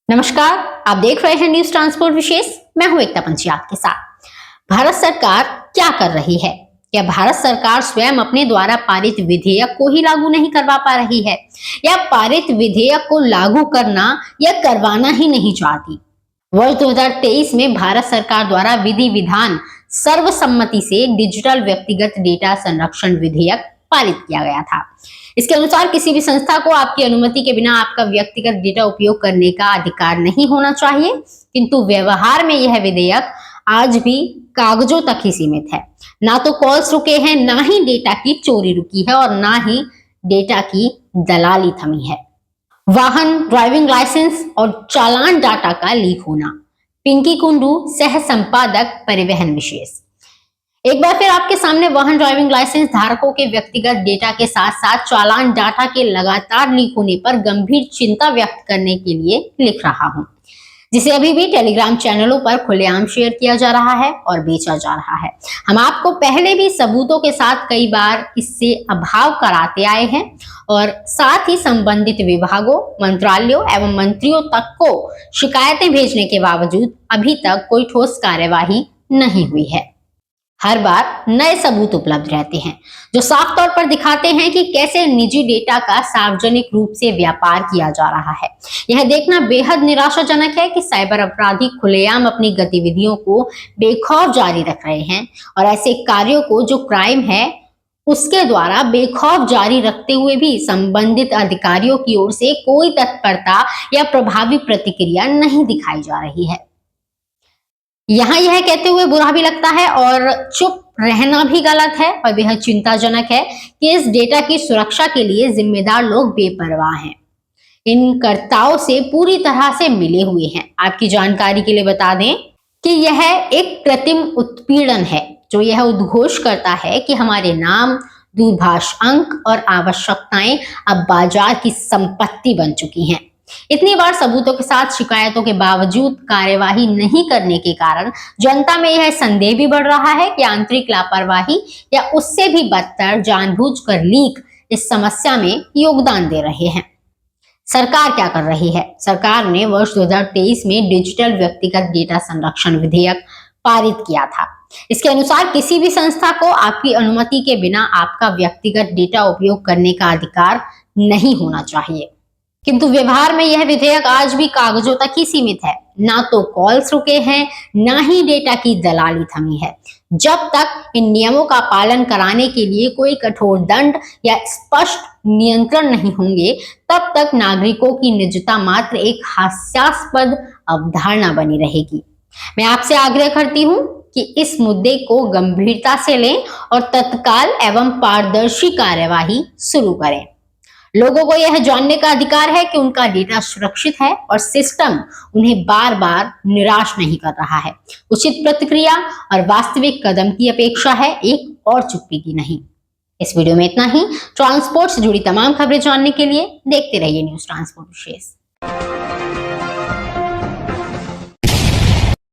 नमस्कार, आप देख रहे हैं न्यूज ट्रांसपोर्ट विशेष। मैं हूं एकता पंची आपके साथ। भारत सरकार क्या कर रही है? क्या भारत सरकार स्वयं अपने द्वारा पारित विधेयक को ही लागू नहीं करवा पा रही है, या पारित विधेयक को लागू करना या करवाना ही नहीं चाहती? वर्ष 2023 में भारत सरकार द्वारा विधि विधान सर्वसम्मति से डिजिटल व्यक्तिगत डेटा संरक्षण विधेयक पारित किया गया था। इसके अनुसार किसी भी संस्था को आपकी अनुमति के बिना आपका व्यक्तिगत डेटा उपयोग करने का अधिकार नहीं होना चाहिए, किंतु व्यवहार में यह विधेयक आज भी कागजों तक ही सीमित है। ना तो कॉल्स रुके हैं, ना ही डेटा की चोरी रुकी है और ना ही डेटा की दलाली थमी है। वाहन, ड्राइविंग लाइसेंस और चालान डाटा का लीक होना। पिंकी कुंडू, सह संपादक, परिवहन विशेष। एक बार फिर आपके सामने वाहन ड्राइविंग लाइसेंस धारकों के व्यक्तिगत डेटा के साथ साथ चालान डाटा के लगातार लीक होने पर गंभीर चिंता व्यक्त करने के लिए लिख रहा हूं, जिसे अभी भी टेलीग्राम चैनलों पर खुलेआम शेयर किया जा रहा है और बेचा जा रहा है। हम आपको पहले भी सबूतों के साथ कई बार इससे अभाव कराते आए हैं और साथ ही संबंधित विभागों, मंत्रालयों एवं मंत्रियों तक को शिकायतें भेजने के बावजूद अभी तक कोई ठोस कार्यवाही नहीं हुई है। हर बार नए सबूत उपलब्ध रहते हैं जो साफ तौर पर दिखाते हैं कि कैसे निजी डेटा का सार्वजनिक रूप से व्यापार किया जा रहा है। यह देखना बेहद निराशाजनक है कि साइबर अपराधी खुलेआम अपनी गतिविधियों को बेखौफ जारी रख रहे हैं और ऐसे कार्यों को जो क्राइम है उसके द्वारा बेखौफ जारी रखते हुए भी संबंधित अधिकारियों की ओर से कोई तत्परता या प्रभावी प्रतिक्रिया नहीं दिखाई जा रही है। यहाँ यह कहते हुए बुरा भी लगता है और चुप रहना भी गलत है और बेहद चिंताजनक है कि इस डेटा की सुरक्षा के लिए जिम्मेदार लोग बेपरवाह हैं, इन कर्ताओं से पूरी तरह से मिले हुए हैं। आपकी जानकारी के लिए बता दें कि यह एक कृत्रिम उत्पीड़न है जो यह उद्घोष करता है कि हमारे नाम, दूरभाष अंक और आवश्यकताएं अब बाजार की संपत्ति बन चुकी हैं। इतनी बार सबूतों के साथ शिकायतों के बावजूद कार्यवाही नहीं करने के कारण जनता में यह संदेह भी बढ़ रहा है कि आंतरिक लापरवाही या उससे भी बदतर जानबूझकर लीक इस समस्या में योगदान दे रहे हैं। सरकार क्या कर रही है? सरकार ने वर्ष 2023 में डिजिटल व्यक्तिगत डेटा संरक्षण विधेयक पारित किया था। इसके अनुसार किसी भी संस्था को आपकी अनुमति के बिना आपका व्यक्तिगत डेटा उपयोग करने का अधिकार नहीं होना चाहिए, किंतु व्यवहार में यह विधेयक आज भी कागजों तक ही सीमित है। ना तो कॉल्स रुके हैं, ना ही डेटा की दलाली थमी है। जब तक इन नियमों का पालन कराने के लिए कोई कठोर दंड या स्पष्ट नियंत्रण नहीं होंगे, तब तक नागरिकों की निजता मात्र एक हास्यास्पद अवधारणा बनी रहेगी। मैं आपसे आग्रह करती हूँ कि इस मुद्दे को गंभीरता से लें और तत्काल एवं पारदर्शी कार्यवाही शुरू करें। लोगों को यह जानने का अधिकार है कि उनका डेटा सुरक्षित है और सिस्टम उन्हें बार बार निराश नहीं कर रहा है। उचित प्रतिक्रिया और वास्तविक कदम की अपेक्षा है, एक और चुप्पी की नहीं। इस वीडियो में इतना ही। ट्रांसपोर्ट से जुड़ी तमाम खबरें जानने के लिए देखते रहिए न्यूज ट्रांसपोर्ट विशेष।